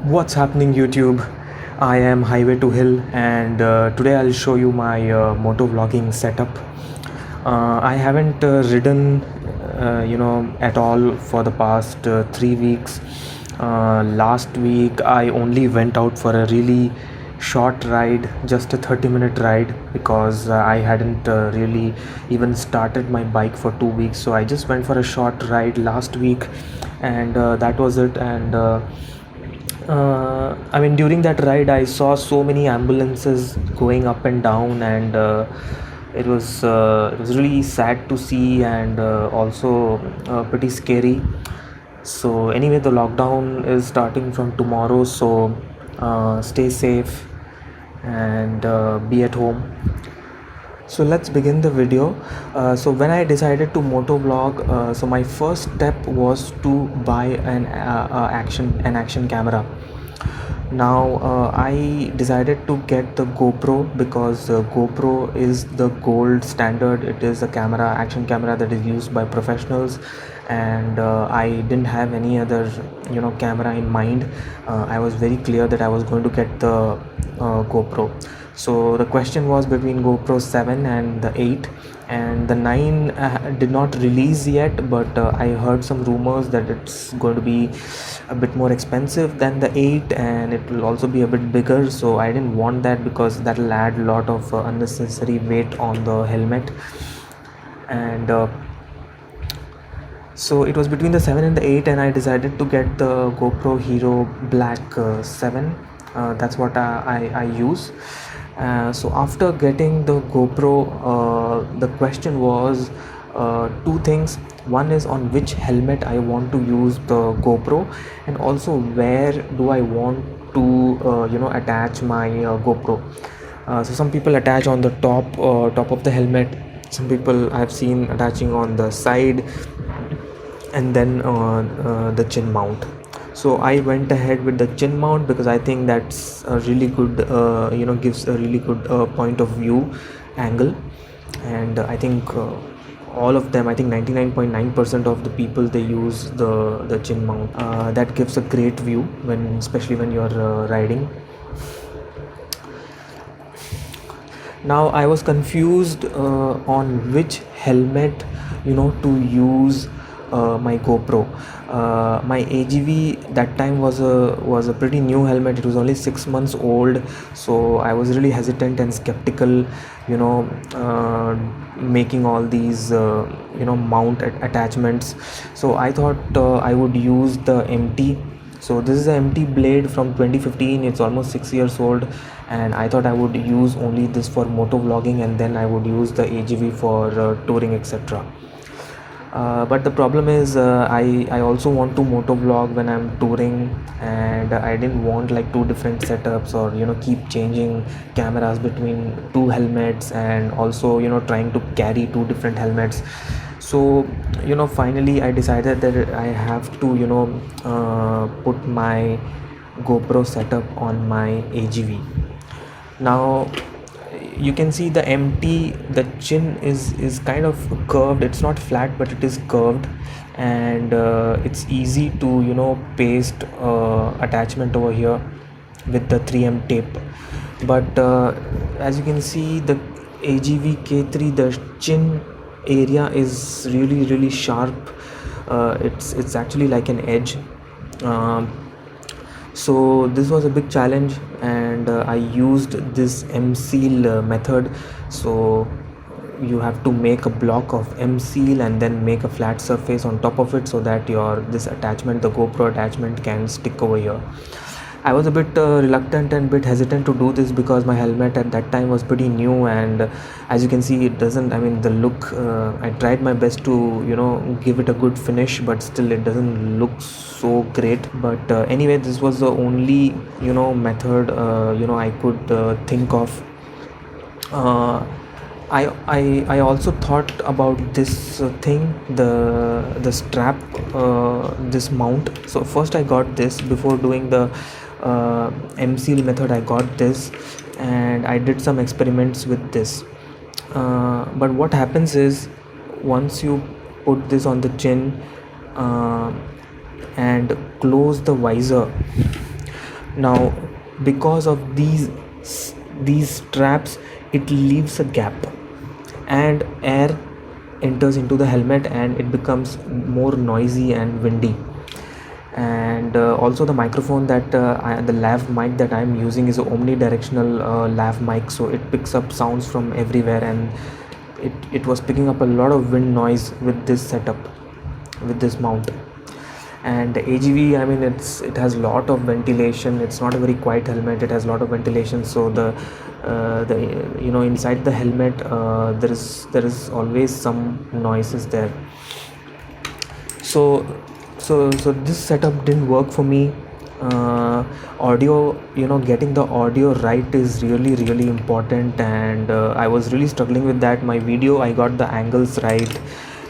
What's happening, YouTube? I am Highway to Hill, and today I'll show you my moto vlogging setup. I haven't ridden at all for the past 3 weeks. Last week I only went out for a really short ride, just a 30-minute ride, because I hadn't really even started my bike for 2 weeks. So I just went for a short ride last week, and that was it. And I mean, during that ride, I saw so many ambulances going up and down, and it was really sad to see, and also pretty scary. So anyway, the lockdown is starting from tomorrow, so stay safe and be at home. So let's begin the video. So when I decided to moto vlog, so my first step was to buy an action camera. Now I decided to get the GoPro because GoPro is the gold standard. It is a action camera that is used by professionals, and I didn't have any other camera in mind. I was very clear that I was going to get the GoPro. So the question was between GoPro 7 and the 8, and the 9 did not release yet, but I heard some rumors that it's going to be a bit more expensive than the 8, and it will also be a bit bigger. So I didn't want that because that will add a lot of unnecessary weight on the helmet. And so it was between the 7 and the 8, and I decided to get the GoPro Hero Black 7. That's what I use. So after getting the GoPro, the question was two things. One is on which helmet I want to use the GoPro, and also where do I want to attach my GoPro. So some people attach on the top of the helmet. Some people I've seen attaching on the side, and then the chin mount. So I went ahead with the chin mount because I think that's a really good gives a really good point of view angle. And I think all of them, I think 99.9% of the people, they use the chin mount. That gives a great view especially when you're riding. Now I was confused on which helmet to use my GoPro. My AGV that time was a pretty new helmet. It was only 6 months old, so I was really hesitant and skeptical, making all these mount attachments. So I thought I would use the MT. So this is an MT blade from 2015. It's almost 6 years old, and I thought I would use only this for moto vlogging, and then I would use the AGV for touring, etc. But the problem is I also want to moto vlog when I'm touring, and I didn't want like two different setups, or keep changing cameras between two helmets, and also trying to carry two different helmets. So finally I decided that I have to put my GoPro setup on my AGV. Now you can see the MT, the chin is kind of curved. It's not flat, but it is curved, and it's easy to paste attachment over here with the 3M tape. But as you can see, the AGV K3, the chin area is really sharp. It's actually like an edge. So this was a big challenge, and I used this M-seal method. So you have to make a block of M-seal and then make a flat surface on top of it, so that this attachment, the GoPro attachment, can stick over here. I was a bit reluctant and bit hesitant to do this because my helmet at that time was pretty new, and as you can see, it doesn't, I mean, the look, I tried my best to give it a good finish, but still it doesn't look so great. But anyway, this was the only method I could think of. I also thought about this thing, the strap, this mount. So first I got this before doing the M-seal method. I got this, and I did some experiments with this. But what happens is, once you put this on the chin and close the visor, Now, because of these straps, it leaves a gap, and air enters into the helmet, and it becomes more noisy and windy. And also the microphone that the lav mic that I'm using is a omnidirectional lav mic, so it picks up sounds from everywhere, and it was picking up a lot of wind noise with this setup, with this mount. And the AGV, I mean, it has a lot of ventilation. It's not a very quiet helmet, it has a lot of ventilation. So the inside the helmet, there is always some noises there. So this setup didn't work for me. Audio, getting the audio right is really important, and I was really struggling with that. My video, I got the angles right,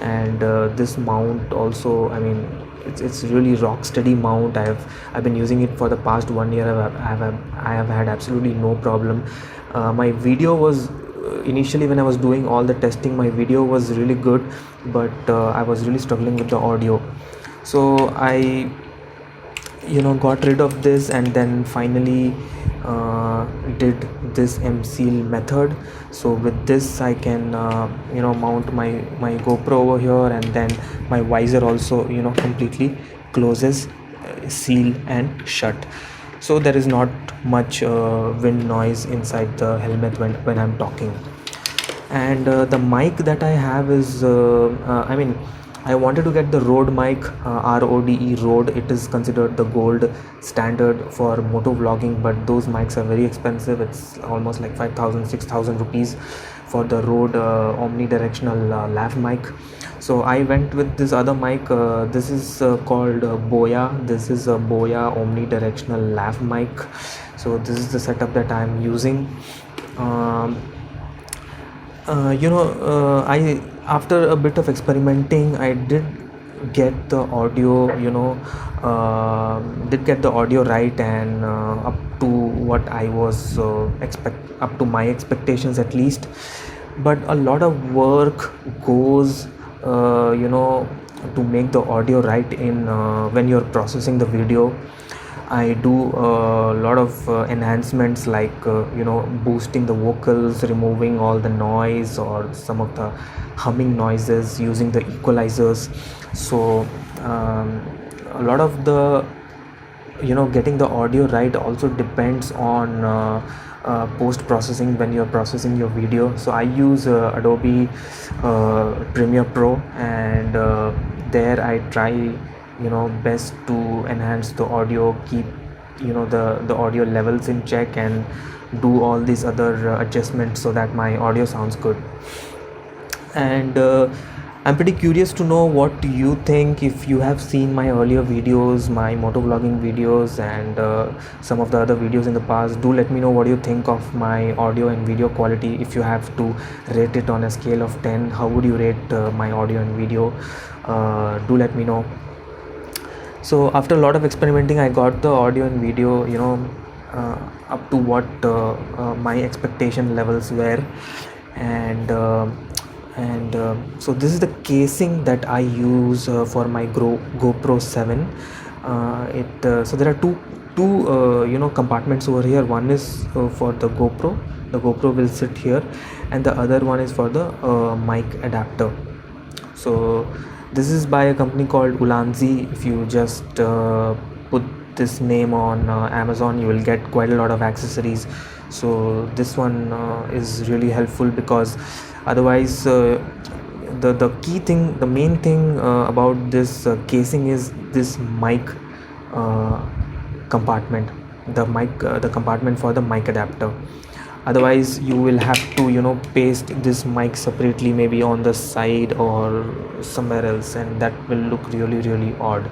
and this mount also, I mean, it's really rock steady mount. I've been using it for the past 1 year. I have had absolutely no problem. My video was initially, when I was doing all the testing, my video was really good, but I was really struggling with the audio. So I got rid of this, and then finally did this M-Seal method. So with this I can mount my GoPro over here, and then my visor also completely closes, seal and shut, so there is not much wind noise inside the helmet when I'm talking. And the mic that I have is I mean, I wanted to get the Rode mic, RODE, Rode. It is considered the gold standard for moto vlogging, but those mics are very expensive. It's almost like 5,000 6,000 rupees for the Rode omnidirectional lav mic. So I went with this other mic. This is called Boya. This is a Boya omnidirectional lav mic. So this is the setup that I'm using. I, after a bit of experimenting, I did get the audio right, and up to what I was up to my expectations at least. But a lot of work goes to make the audio right in when you're processing the video. I do a lot of enhancements, like boosting the vocals, removing all the noise or some of the humming noises, using the equalizers. So a lot of the getting the audio right also depends on post processing when you're processing your video. So I use Adobe Premiere Pro, and there I try best to enhance the audio, keep the audio levels in check, and do all these other adjustments so that my audio sounds good. And I'm pretty curious to know what you think. If you have seen my earlier videos, my motovlogging videos, and some of the other videos in the past, do let me know what you think of my audio and video quality. If you have to rate it on a scale of 10, how would you rate my audio and video? Do let me know. So after a lot of experimenting, I got the audio and video up to what my expectation levels were. And so this is the casing that I use for my GoPro 7. So there are two compartments over here. One is for the GoPro. The GoPro will sit here, and the other one is for the mic adapter. So this is by a company called Ulanzi. If you just put this name on Amazon, you will get quite a lot of accessories. So this one is really helpful, because otherwise the key thing, the main thing about this casing is this mic compartment, the compartment for the mic adapter. Otherwise you will have to paste this mic separately, maybe on the side or somewhere else, and that will look really odd.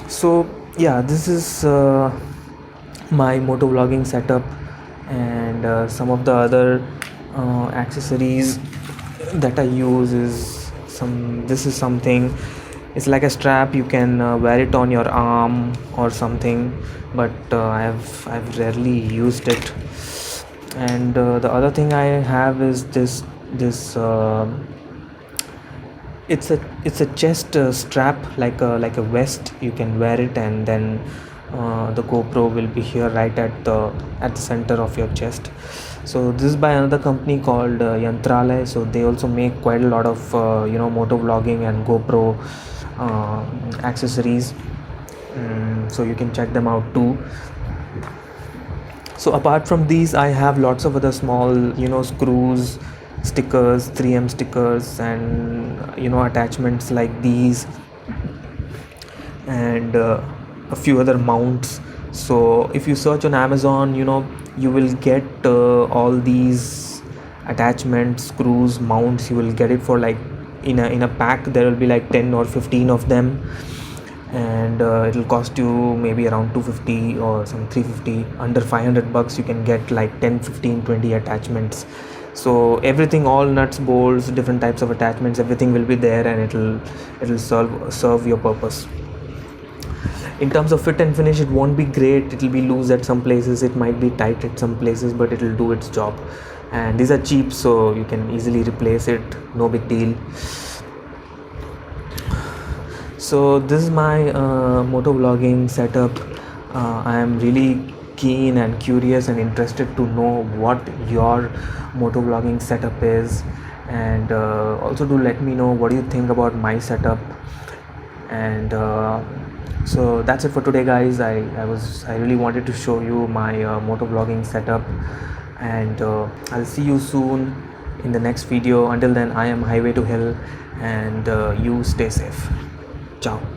So yeah, this is my motovlogging setup. And some of the other accessories that I use is this is something. It's like a strap. You can wear it on your arm or something, but I've rarely used it. And the other thing I have is this it's a chest strap, like a vest. You can wear it, and then The GoPro will be here right at the center of your chest. So this is by another company called Yantralay. So they also make quite a lot of moto vlogging and GoPro accessories. So you can check them out too. So apart from these, I have lots of other small screws, stickers, 3M stickers, and attachments like these, and a few other mounts. So if you search on Amazon, you will get all these attachments, screws, mounts. You will get it for like in a pack. There will be like 10 or 15 of them, and it will cost you maybe around 250 or some 350. Under $500 you can get like 10, 15, 20 attachments. So everything, all nuts, bolts, different types of attachments, everything will be there, and it'll serve your purpose. In terms of fit and finish, it won't be great. It'll be loose at some places, it might be tight at some places, but it'll do its job. And these are cheap, so you can easily replace it, no big deal. So this is my moto vlogging setup. I am really keen and curious and interested to know what your moto vlogging setup is, and also do let me know what do you think about my setup. And so that's it for today, guys. I really wanted to show you my moto vlogging setup, and I'll see you soon in the next video. Until then, I am Highway to Hell, and you stay safe. Ciao.